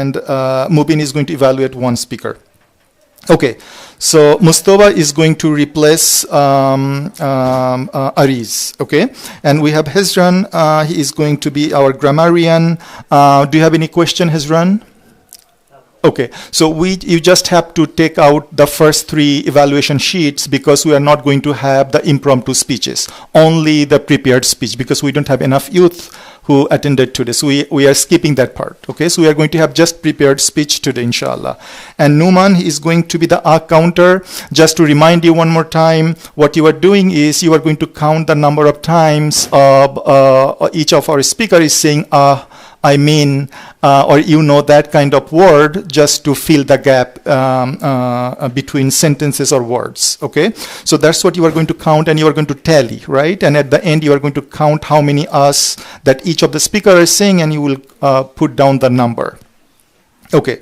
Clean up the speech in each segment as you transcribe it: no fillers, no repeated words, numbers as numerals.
and Mubin is going to evaluate one speaker. Okay, so Mustafa is going to replace Ariz, okay? And we have Hezran, he is going to be our grammarian. Do you have any question, Hezran? Okay, so you just have to take out the first 3 evaluation sheets because we are not going to have the impromptu speeches, only the prepared speech because we don't have enough youth who attended today. So we are skipping that part, okay? So we are going to have just prepared speech today, inshallah. And Numan is going to be the counter. Just to remind you one more time, what you are doing is you are going to count the number of times each of our speaker is saying, I mean, or that kind of word just to fill the gap between sentences or words, okay? So that's what you are going to count and you are going to tally, right? And at the end, you are going to count how many us that each of the speaker is saying and you will put down the number, okay?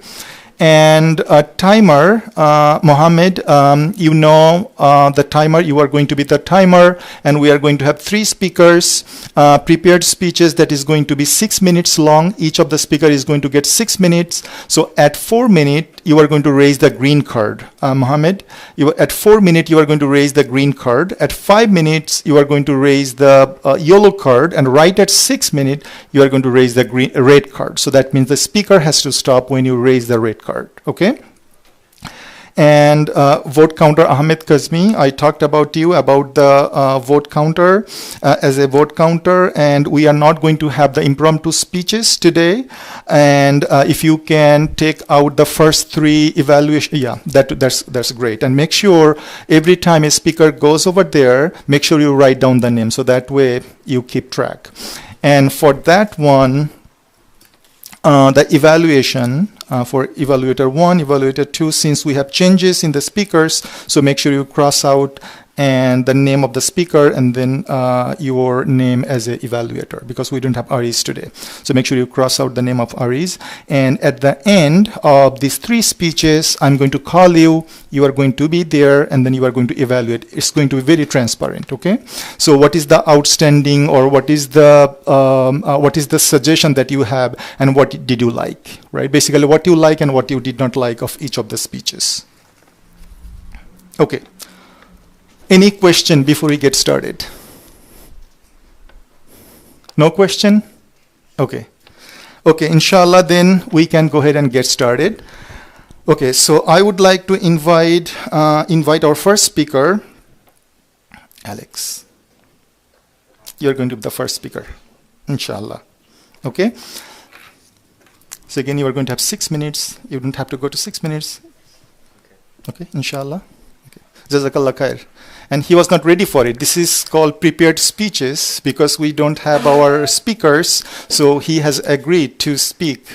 And a timer, Mohammed, the timer, you are going to be the timer, and we are going to have 3 speakers, prepared speeches that is going to be 6 minutes long. Each of the speaker is going to get 6 minutes. So at 4 minutes, you are going to raise the green card. Mohammed, at 4 minutes, you are going to raise the green card. At 5 minutes, you are going to raise the yellow card, and right at 6 minutes, you are going to raise the red card. So that means the speaker has to stop when you raise the red card, okay? And vote counter, Ahmed Kazmi, I talked about the vote counter as a vote counter, and we are not going to have the impromptu speeches today. And if you can take out the first 3 evaluation, yeah, that's great. And make sure every time a speaker goes over there, make sure you write down the name so that way you keep track. And for that one, the evaluation for evaluator 1, evaluator 2, since we have changes in the speakers, so make sure you cross out and the name of the speaker and then your name as an evaluator because we don't have Ariz today. So make sure you cross out the name of Ariz. And at the end of these 3 speeches, I'm going to call you. You are going to be there and then you are going to evaluate. It's going to be very transparent, okay? So what is the outstanding or what is the suggestion that you have and what did you like, right? Basically what you like and what you did not like of each of the speeches. Okay. Any question before we get started? No question? Okay. Okay, inshallah, then we can go ahead and get started. Okay, so I would like to invite our first speaker, Alex. You're going to be the first speaker, inshallah. Okay? So again, you are going to have 6 minutes. You don't have to go to 6 minutes. Okay, inshallah. Okay. Jazakallah khair. And he was not ready for it. This is called prepared speeches because we don't have our speakers. So he has agreed to speak.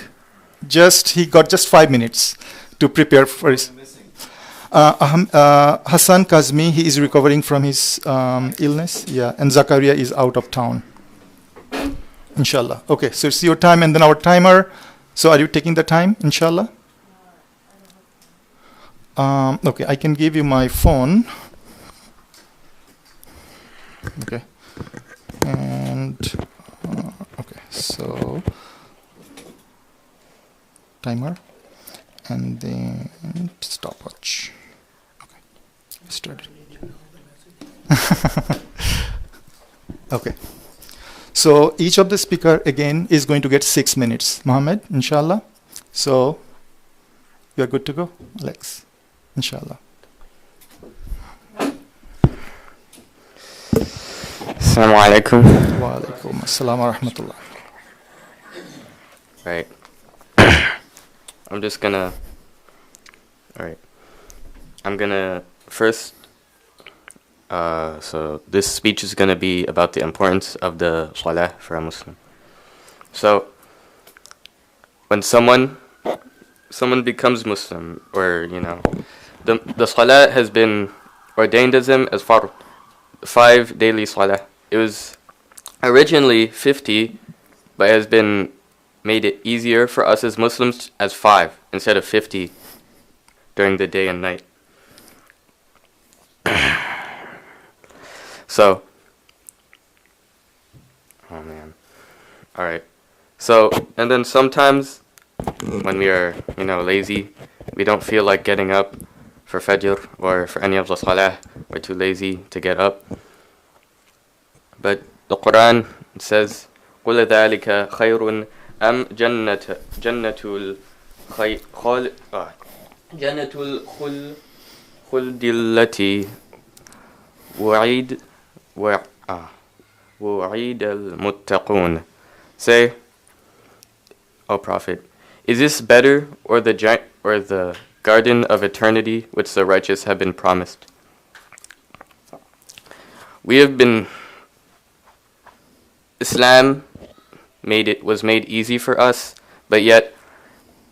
He got just 5 minutes to prepare for his. Hassan Kazmi, he is recovering from his illness. Yeah, and Zakaria is out of town. Inshallah. Okay, so it's your time and then our timer. So are you taking the time, inshallah? Okay, I can give you my phone. Okay, and okay, so timer and then stopwatch. Okay, started. Okay, so each of the speaker again is going to get 6 minutes. Mohammed, inshallah. So you are good to go, Alex, inshallah. Assalamu alaikum. Wa alaikum assalam wa rahmatullah. Right. I'm just gonna. Alright. I'm gonna first. So this speech is gonna be about the importance of the salah for a Muslim. So when someone becomes Muslim, or the salah has been ordained as him as fard. 5 daily salah. It was originally 50, but it has been made it easier for us as Muslims as 5 instead of 50 during the day and night. So, oh man. Alright. So, and then sometimes when we are, lazy. We don't feel like getting up for Fajr or for any of the Salah. We're too lazy to get up. But the Quran says, قُلَ ذَلِكَ خَيْرٌ أَمْ جنة الخلد التي وعيد المتقون. Say, O Prophet, is this better or the garden of eternity which the righteous have been promised? Islam was made easy for us, but yet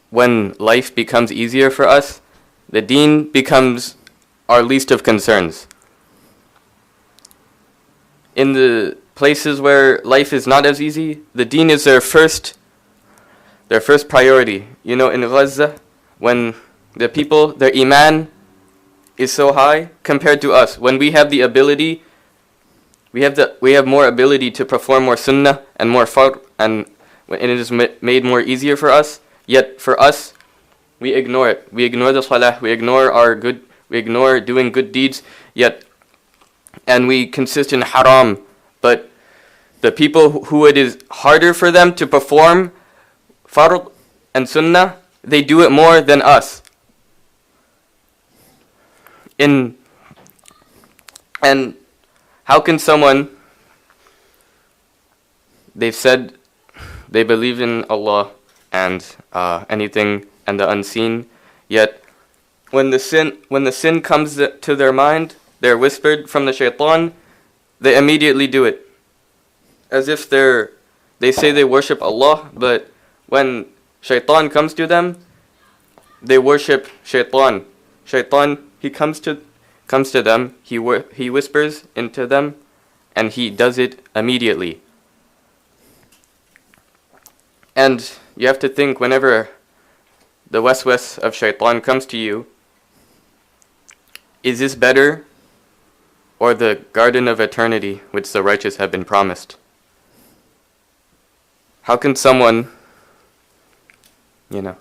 when life becomes easier for us, the deen becomes our least of concerns. In the places where life is not as easy, the deen is their first priority. In Gaza, when the people, their iman is so high compared to us, when we have the ability, we have more ability to perform more sunnah and more fard, and it is made more easier for us. Yet for us, we ignore it. We ignore the salah. We ignore doing good deeds. And we consist in haram. But the people who it is harder for them to perform fard and sunnah, they do it more than us. And how can someone, they've said they believe in Allah and anything and the unseen, yet when the sin comes to their mind, they're whispered from the shaitan, they immediately do it. As if they say they worship Allah, but when shaitan comes to them, they worship shaitan. Shaitan, he comes to them, he whispers into them, and he does it immediately. And you have to think, whenever the waswas of shaitan comes to you, is this better or the garden of eternity which the righteous have been promised? How can someone, You're done?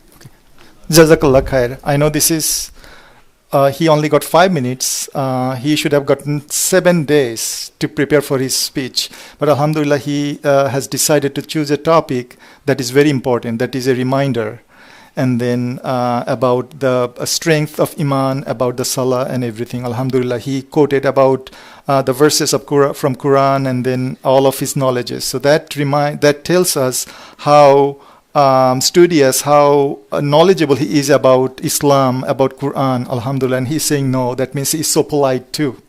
Okay. Jazakallah khair. I know this is, he only got 5 minutes. He should have gotten 7 days to prepare for his speech. But alhamdulillah, he has decided to choose a topic that is very important, that is a reminder. And then about the strength of Iman, about the Salah and everything. Alhamdulillah, he quoted about the verses of from Quran and then all of his knowledges. So that tells us how studious, how knowledgeable he is about Islam, about Quran. Alhamdulillah, and he's saying no. That means he's so polite too,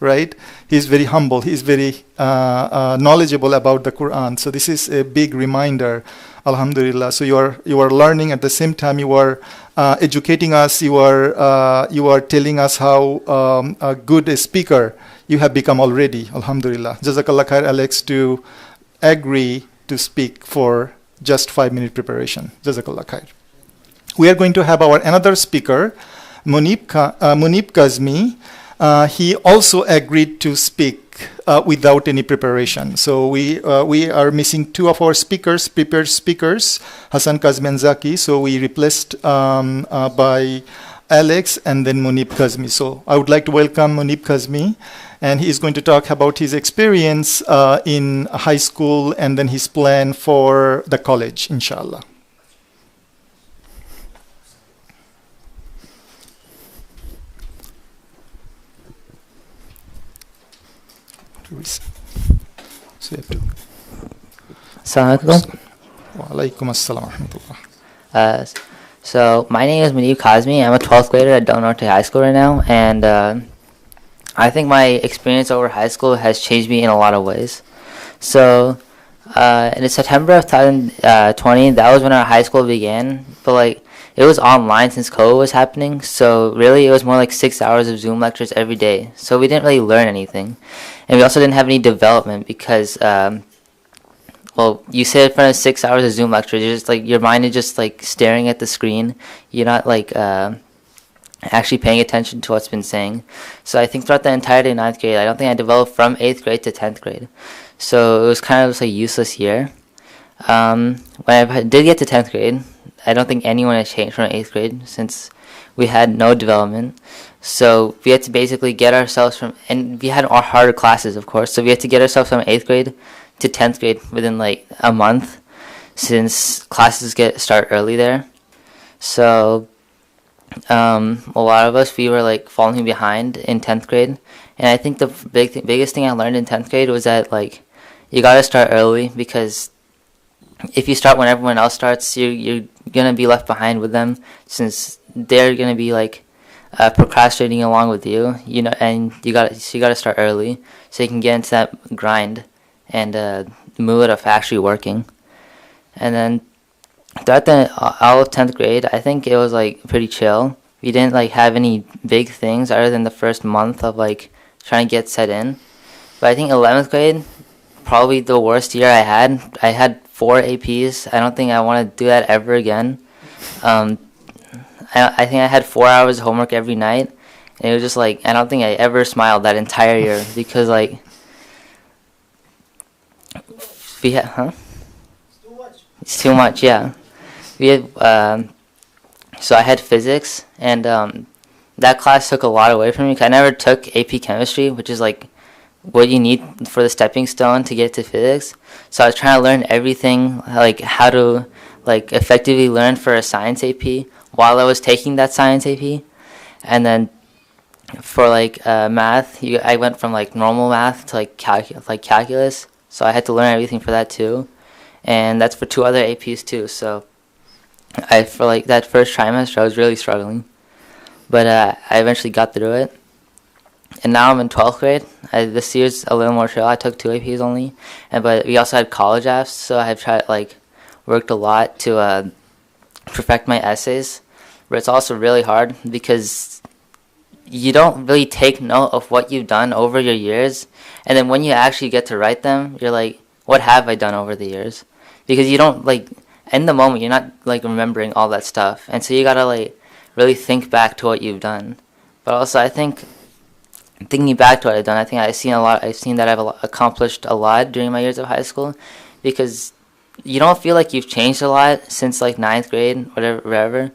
right? He's very humble. He's very knowledgeable about the Quran. So this is a big reminder. Alhamdulillah. So you are learning at the same time. You are educating us. You are telling us how a good speaker you have become already. Alhamdulillah. Jazakallah khair, Alex, to agree to speak for just 5-minute preparation. Jazakallah khair. We are going to have our another speaker, Munib Kazmi. He also agreed to speak without any preparation. So we are missing 2 of our prepared speakers, Hassan Kazmi and Zaki. So we replaced by Alex and then Munib Kazmi. So I would like to welcome Munib Kazmi, and he is going to talk about his experience in high school and then his plan for the college, inshallah. Assalamualaikum. Walaikum assalam wa rahmatullah. So my name is Munib Kazmi. I'm a 12th grader at Del Norte High School right now, and I think my experience over high school has changed me in a lot of ways. So in September of 2020, that was when our high school began, but it was online since COVID was happening, so really it was more like 6 hours of Zoom lectures every day. So we didn't really learn anything. And we also didn't have any development because, you sit in front of 6 hours of Zoom lectures, you're just your mind is just staring at the screen. You're not actually paying attention to what's been saying. So I think throughout the entirety of ninth grade, I don't think I developed from 8th grade to 10th grade. So it was kind of just a useless year. When I did get to 10th grade, I don't think anyone had changed from 8th grade since we had no development. So we had to basically get ourselves from, and we had our harder classes, of course, so we had to get ourselves from 8th grade to 10th grade within like a month since classes start early there. So a lot of us, we were like falling behind in 10th grade. And I think the biggest thing I learned in 10th grade was that like you gotta start early, because if you start when everyone else starts, you're gonna be left behind with them, since they're gonna be like procrastinating along with you, you know. And you gotta start early so you can get into that grind and the mood of actually working. And then throughout all of 10th grade, I think it was like pretty chill. We didn't like have any big things other than the first month of like trying to get set in. But I think 11th grade, probably the worst year I had. I had 4 APs. I don't think I want to do that ever again. I think I had 4 hours of homework every night. And it was just like, I don't think I ever smiled that entire year because like, we had, It's too much, yeah. We had, so I had physics, and that class took a lot away from me. 'Cause I never took AP chemistry, which is like what you need for the stepping stone to get to physics. So I was trying to learn everything, like how to like effectively learn for a science AP while I was taking that science AP. And then for like math, I went from like normal math to like calculus. So I had to learn everything for that too. And that's for 2 other APs too. So for like that first trimester, I was really struggling, but I eventually got through it. And now I'm in 12th grade. This year's a little more chill. I took 2 APs only, but we also had college apps, so I have worked a lot to perfect my essays. But it's also really hard because you don't really take note of what you've done over your years, and then when you actually get to write them, you're like, what have I done over the years? Because you don't like, in the moment, you're not like remembering all that stuff, and so you gotta like really think back to what you've done. But also, I think thinking back to what I've done, I think I've seen that I've accomplished a lot during my years of high school, because you don't feel like you've changed a lot since like 9th grade, whatever.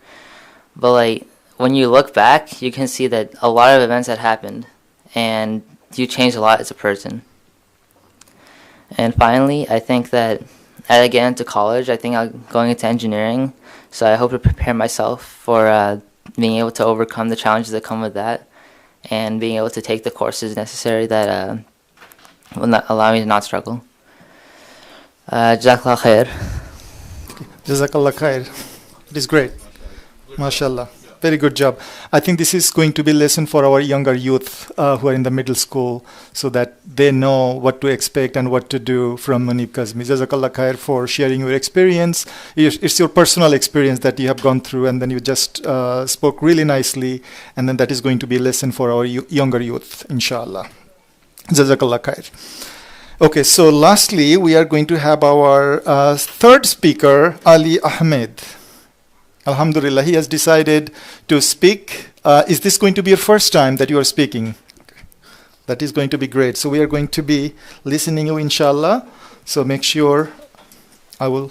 But like when you look back, you can see that a lot of events had happened, and you changed a lot as a person. And finally, I think that as I get into college, I think I'm going into engineering, so I hope to prepare myself for being able to overcome the challenges that come with that, and being able to take the courses necessary that will not allow me to not struggle. Jazakallah khair. Jazakallah khair. It is great. MashaAllah. Very good job. I think this is going to be a lesson for our younger youth who are in the middle school, so that they know what to expect and what to do from Munib Kazmi. Jazakallah khair for sharing your experience. It's your personal experience that you have gone through, and then you just spoke really nicely, and then that is going to be a lesson for our younger youth, inshallah. Jazakallah khair. Okay, so lastly, we are going to have our third speaker, Ali Ahmed. Alhamdulillah, he has decided to speak. Is this going to be your first time that you are speaking? That is going to be great. So we are going to be listening you, inshallah. So make sure I will.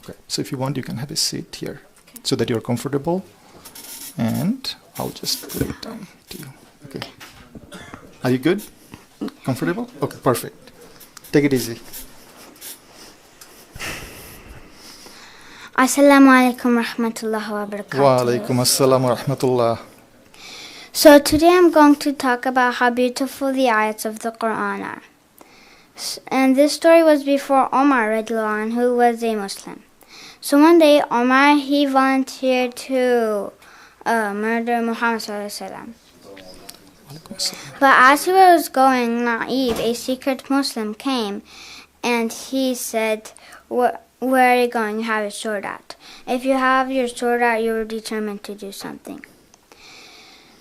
Okay. So if you want, you can have a seat here, so that you're comfortable. And I'll just put it down to you. Okay. Are you good? Comfortable? Okay, perfect. Take it easy. Assalamu alaikum rahmatullahi wa barakatuh. Wa alaikum assalam wa rahmatullah. So today I'm going to talk about how beautiful the ayats of the Quran are. And this story was before Omar radiallahu anhu, who was a Muslim. So one day Omar, he volunteered to murder Muhammad sallallahu alaihi wasallam. But as he was going, Na'ib, a secret Muslim, came and he said, where are you going? You have your sword out. If you have your sword out, you are determined to do something.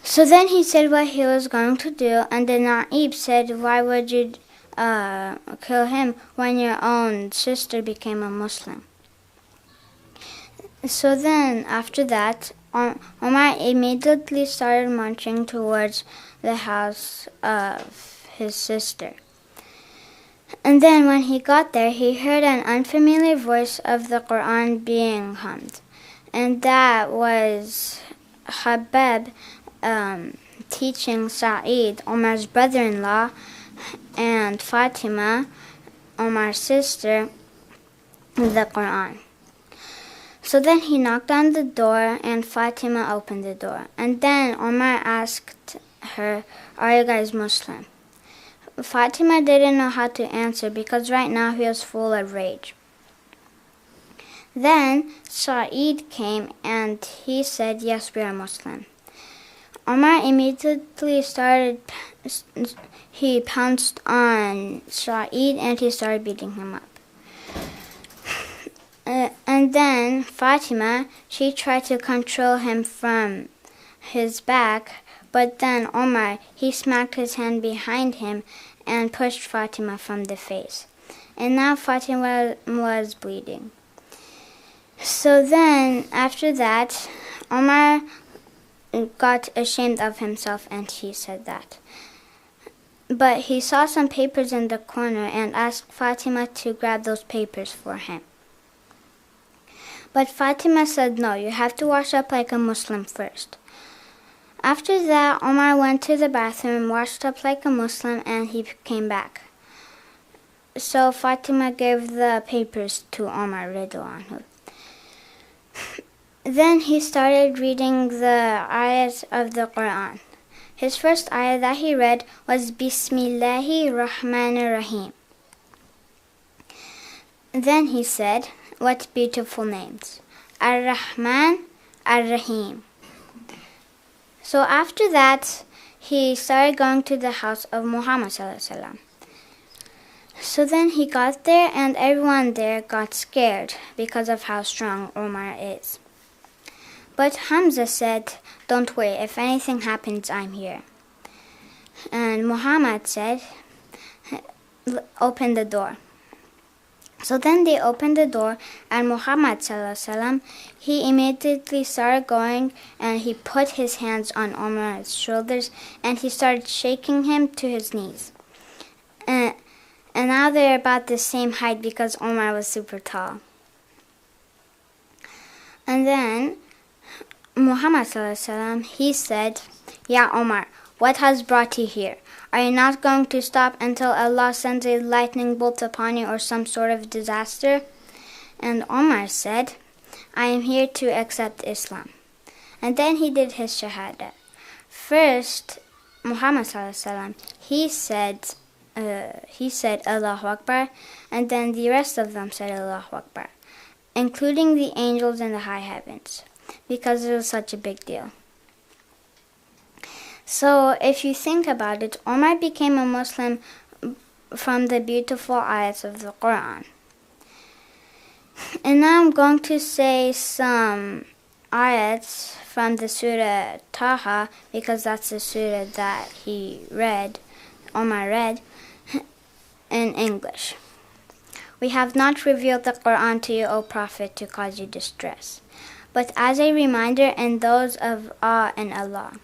So then he said what he was going to do, and then Na'ib said, why would you kill him when your own sister became a Muslim? So then after that, Omar immediately started marching towards the house of his sister. And then when he got there, he heard an unfamiliar voice of the Quran being hummed. And that was Habab teaching Sa'id, Omar's brother-in-law, and Fatima, Omar's sister, the Quran. So then he knocked on the door and Fatima opened the door. And then Omar asked her, "Are you guys Muslim?" Fatima didn't know how to answer because right now he was full of rage. Then Sa'id came and he said, "Yes, we are Muslim." Omar immediately he pounced on Sa'id and he started beating him up. And then Fatima, she tried to control him from his back, but then Omar, he smacked his hand behind him and pushed Fatima from the face. And now Fatima was bleeding. So then, after that, Omar got ashamed of himself and he said that. But he saw some papers in the corner and asked Fatima to grab those papers for him. But Fatima said, "No, you have to wash up like a Muslim first." After that, Omar went to the bathroom, washed up like a Muslim, and he came back. So Fatima gave the papers to Omar Ridwan anhu. Then he started reading the ayahs of the Quran. His first ayah that he read was Bismillahir Rahmanir Rahim. Then he said, "What beautiful names. Ar-Rahman, Ar-Rahim." So after that, he started going to the house of Muhammad sallallahu alaihi wasallam. So then he got there and everyone there got scared because of how strong Omar is. But Hamza said, "Don't worry, if anything happens, I'm here." And Muhammad said, "Open the door." So then they opened the door, and Muhammad sallallahu alaihi wasallam, he immediately started going, and he put his hands on Omar's shoulders, and he started shaking him to his knees. And now they're about the same height because Omar was super tall. And then Muhammad sallallahu alaihi wasallam, he said, "Ya Omar, what has brought you here? Are you not going to stop until Allah sends a lightning bolt upon you or some sort of disaster?" And Omar said, "I am here to accept Islam." And then he did his shahada. First, Muhammad sallallahu alaihi wasallam, he said Allahu Akbar, and then the rest of them said Allahu Akbar, including the angels in the high heavens, because it was such a big deal. So if you think about it, Omar became a Muslim from the beautiful ayats of the Quran. And now I'm going to say some ayats from the Surah Taha, because that's the surah that Omar read, in English. "We have not revealed the Quran to you, O Prophet, to cause you distress, but as a reminder and those of awe in Allah.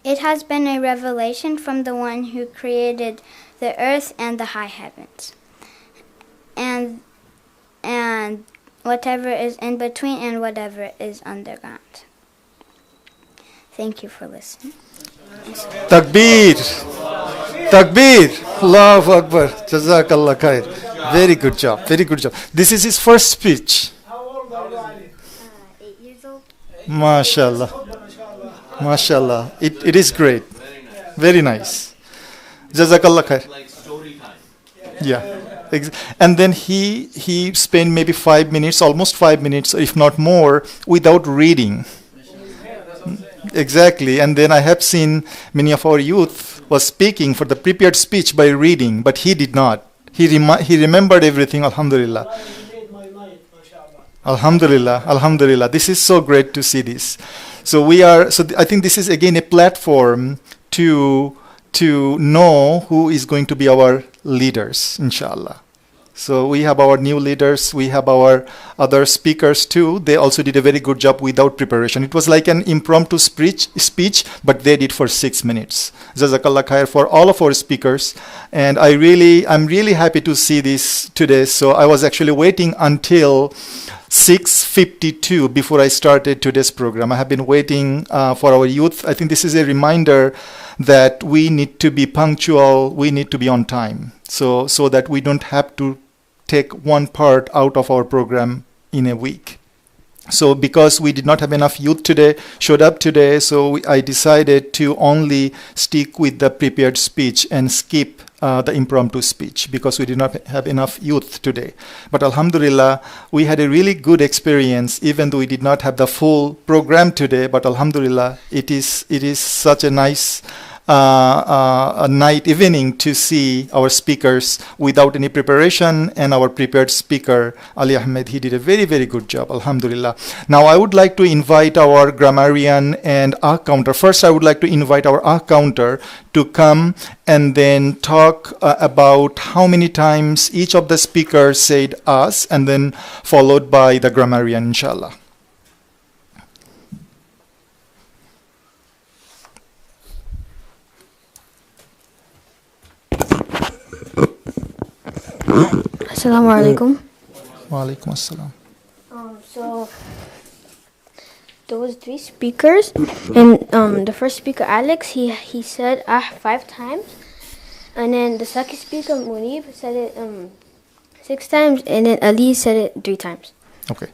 It has been a revelation from the one who created the earth and the high heavens, and whatever is in between and whatever is underground." Thank you for listening. Takbir! Takbir! Allahu Akbar! Jazakallah khair. Very good job. Very good job. This is his first speech. 8 years old. MashaAllah. MashaAllah. It is great. Very nice. Jazakallah khair. Like story time. Yeah. And then he spent maybe 5 minutes, almost 5 minutes, if not more, without reading. Exactly. And then I have seen many of our youth was speaking for the prepared speech by reading, but he did not. He remembered everything. Alhamdulillah. Alhamdulillah. Alhamdulillah. This is so great to see this. So I think this is again a platform to know who is going to be our leaders, inshallah. So we have our new leaders, we have our other speakers too. They also did a very good job without preparation. It was like an impromptu speech, but they did for 6 minutes. Jazakallah khair for all of our speakers. And I'm really happy to see this today. So I was actually waiting until 6:52 before I started today's program. I have been waiting for our youth. I think this is a reminder that we need to be punctual, we need to be on time, so that we don't have to take one part out of our program in a week. So because we did not have enough youth today, showed up today, so I decided to only stick with the prepared speech and skip the impromptu speech because we did not have enough youth today. But Alhamdulillah, we had a really good experience even though we did not have the full program today. But Alhamdulillah, it is such a nice a night evening to see our speakers without any preparation, and our prepared speaker Ali Ahmed, he did a very, very good job, Alhamdulillah. Now I would like to invite our grammarian and counter. First I would like to invite our counter to come and then talk about how many times each of the speakers said us, and then followed by the grammarian, inshallah. Assalamu alaikum. Wa alaikum assalam. So there was 3 speakers, and the first speaker Alex, he said 5 times, and then the second speaker Munib said it 6 times, and then Ali said it 3 times. Okay.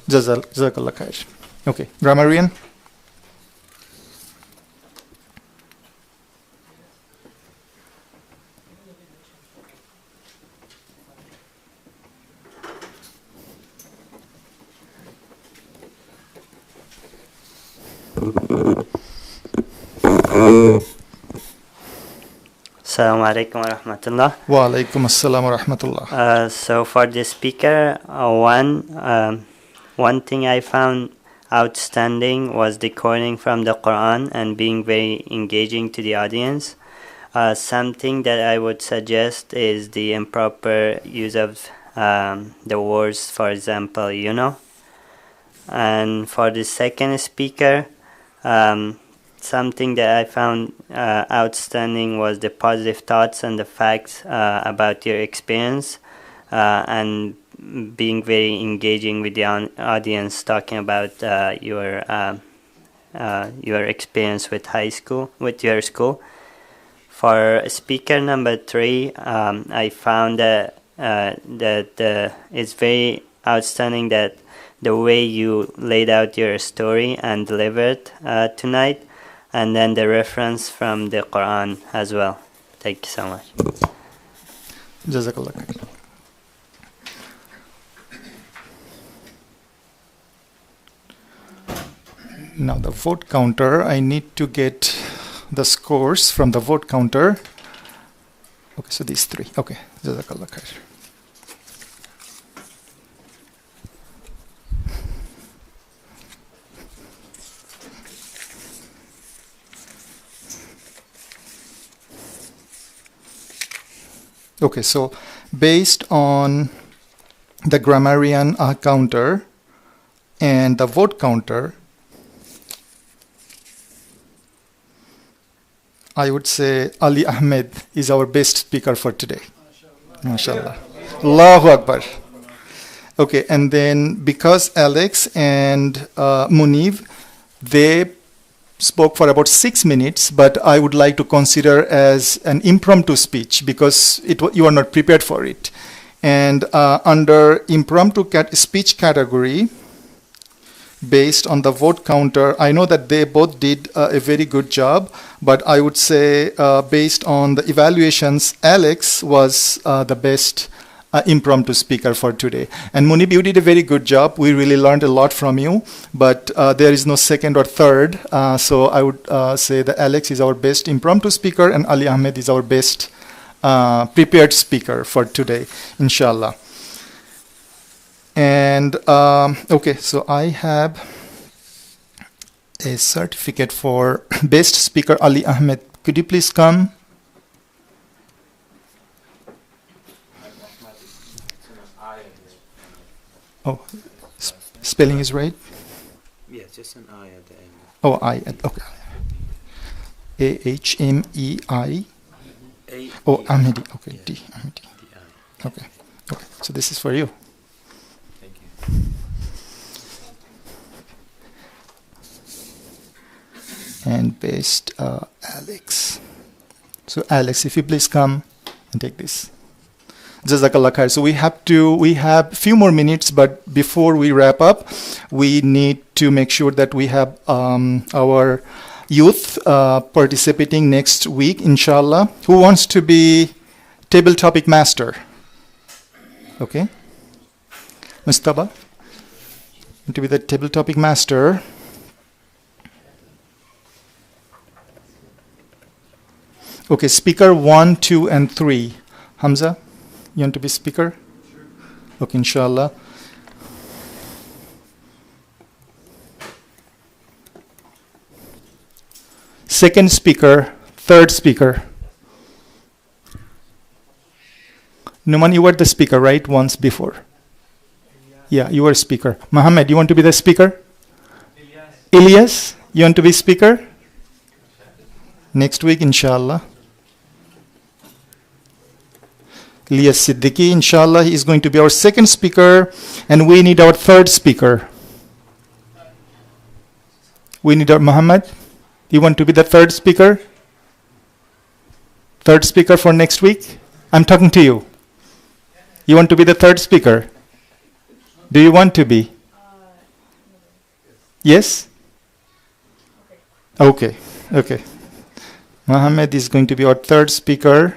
Jazakallah khair. Okay. Grammarian. Assalamu alaikum wa rahmatullah. Wa alaikum assalam wa rahmatullah. So for the speaker, one thing I found outstanding was the quoting from the Quran and being very engaging to the audience. Something that I would suggest is the improper use of the words, for example, you know. And for the second speaker, something that I found outstanding was the positive thoughts and the facts about your experience, and being very engaging with the audience, talking about your experience with with your school. For speaker number 3, I found that it's very outstanding that the way you laid out your story and delivered tonight, and then the reference from the Quran as well. Thank you so much. Jazakallah khair. Now the vote counter, I need to get the scores from the vote counter. Okay, so these 3. Okay, Jazakallah khair. Okay, so based on the grammarian counter and the vote counter, I would say Ali Ahmed is our best speaker for today. MashaAllah. Allahu Akbar. Okay, and then because Alex and Munib, they spoke for about 6 minutes, but I would like to consider as an impromptu speech because you are not prepared for it. And under impromptu speech category, based on the vote counter, I know that they both did a very good job, but I would say based on the evaluations, Alex was the best impromptu speaker for today. And Munib, you did a very good job. We really learned a lot from you, but there is no second or third. So I would say that Alex is our best impromptu speaker and Ali Ahmed is our best prepared speaker for today, inshallah. And okay, so I have a certificate for best speaker Ali Ahmed. Could you please come? Oh, spelling is right? Yeah, just an I at the end. Oh, okay. Ahmei. Oh, Ahmedi. Okay, Yeah. D. Ahmedi. The I. Okay. Okay. So this is for you. Thank you. And paste Alex. So Alex, if you please come and take this. Jazakallah khair. So we have few more minutes, but before we wrap up, we need to make sure that we have our youth participating next week, inshallah. Who wants to be table topic master? Okay. Mustafa, to be the table topic master. Okay, speaker 1, 2, and 3. Hamza, you want to be speaker? Sure. Okay, inshallah. Second speaker, third speaker. Numan, you were the speaker, right? Once before. Yeah, you were speaker. Mohammed, you want to be the speaker? Ilyas, you want to be speaker? Next week, inshallah. Ilyas Siddiqui, inshallah, he is going to be our second speaker, and we need our third speaker. We need our Muhammad. You want to be the third speaker? Third speaker for next week? I'm talking to you. You want to be the third speaker? Do you want to be? Yes? Okay. Okay. Muhammad is going to be our third speaker.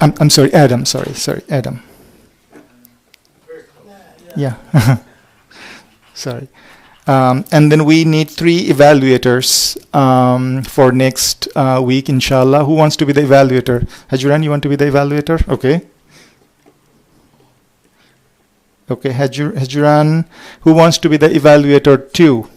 I'm sorry, Adam. Sorry, Adam. Yeah. Sorry. And then we need 3 evaluators for next week, inshallah. Who wants to be the evaluator? Hajuran, you want to be the evaluator? Okay. Okay, Hajuran. Who wants to be the evaluator 2?